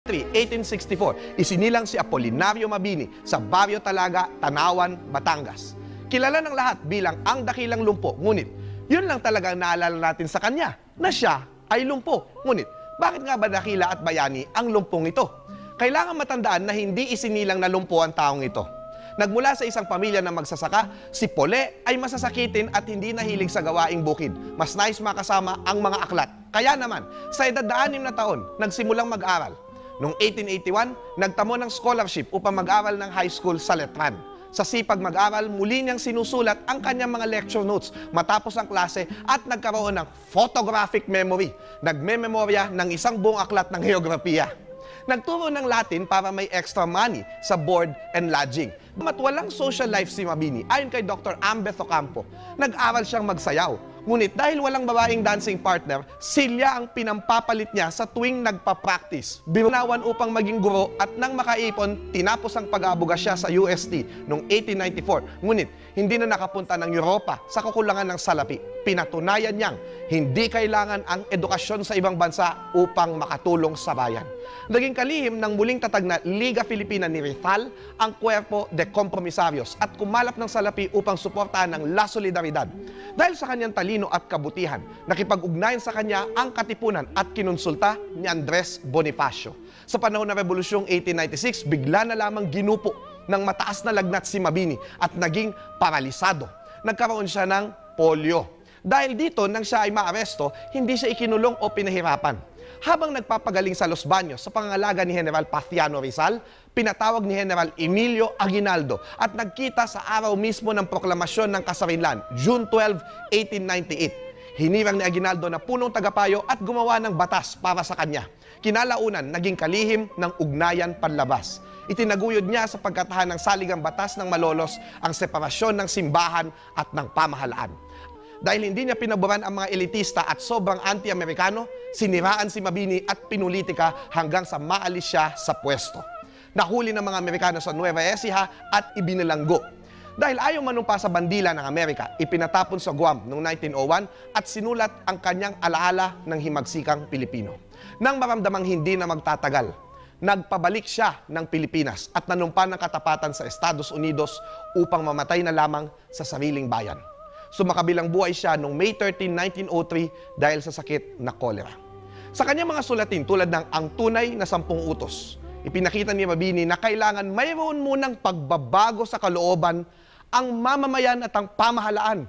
1864, isinilang si Apolinario Mabini sa Barrio Talaga, Tanawan, Batangas. Kilala ng lahat bilang ang dakilang lumpo, ngunit yun lang talagang naalala natin sa kanya, na siya ay lumpo. Ngunit, bakit nga ba dakila at bayani ang lumpong ito? Kailangan matandaan na hindi isinilang na lumpo ang taong ito. Nagmula sa isang pamilya na magsasaka, si Pole ay masasakitin at hindi nahilig sa gawaing bukid. Mas nais makasama ang mga aklat. Kaya naman, sa edad na 6 na taon, nagsimulang mag-aral. Noong 1881, nagtamo ng scholarship upang mag-aral ng high school sa Letran. Sa sipag mag-aral, muli niyang sinusulat ang kanyang mga lecture notes matapos ang klase at nagkaroon ng photographic memory. Nagme-memorya ng isang buong aklat ng geografiya. Nagturo ng Latin para may extra money sa board and lodging. At walang social life si Mabini, ayon kay Dr. Ambeth Ocampo, nag-aral siyang magsayaw. Ngunit dahil walang babaeng dancing partner, silya ang pinampapalit niya sa tuwing nagpa-practice. Binunawan upang maging guro at nang makaipon, tinapos ang pag-aabuga siya sa UST noong 1894. Ngunit hindi na nakapunta ng Europa sa kakulangan ng salapi. Pinatunayan niyang hindi kailangan ang edukasyon sa ibang bansa upang makatulong sa bayan. Naging kalihim ng muling tatag na Liga Filipina ni Rizal ang Cuerpo de Compromisarios at kumalap ng salapi upang suportahan ng La Solidaridad. Dahil sa kanyang talino at kabutihan, nakipag-ugnayan sa kanya ang Katipunan at kinonsulta ni Andres Bonifacio. Sa panahon ng Rebolusyong 1896, bigla na lamang ginupo ng mataas na lagnat si Mabini at naging paralisado. Nagkaroon siya ng polio. Dahil dito, nang siya ay maaresto, hindi siya ikinulong o pinahirapan. Habang nagpapagaling sa Los Baños sa pangangalaga ni General Paciano Rizal, pinatawag ni General Emilio Aguinaldo at nagkita sa araw mismo ng proklamasyon ng Kasarinlan, June 12, 1898. Hinirang ni Aguinaldo na punong tagapayo at gumawa ng batas para sa kanya. Kinalaunan, naging kalihim ng ugnayan panlabas. Itinaguyod niya sa pagkatahan ng saligang batas ng Malolos ang separasyon ng simbahan at ng pamahalaan. Dahil hindi niya pinaboran ang mga elitista at sobrang anti-Amerikano, siniraan si Mabini at pinulitika hanggang sa maalis siya sa pwesto. Nahuli ng mga Amerikano sa Nueva Ecija at ibinilanggo. Dahil ayaw manumpa sa bandila ng Amerika, ipinatapon sa Guam noong 1901 at sinulat ang kanyang alaala ng himagsikang Pilipino. Nang maramdamang hindi na magtatagal, nagpabalik siya ng Pilipinas at nanumpa ng katapatan sa Estados Unidos upang mamatay na lamang sa sariling bayan. Sumakabilang buhay siya noong May 13, 1903 dahil sa sakit na kolera. Sa kanyang mga sulatin tulad ng Ang Tunay na 10 Utos, ipinakita ni Mabini na kailangan mayroon munang pagbabago sa kalooban ang mamamayan at ang pamahalaan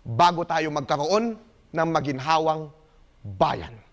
bago tayo magkaroon ng maginhawang bayan.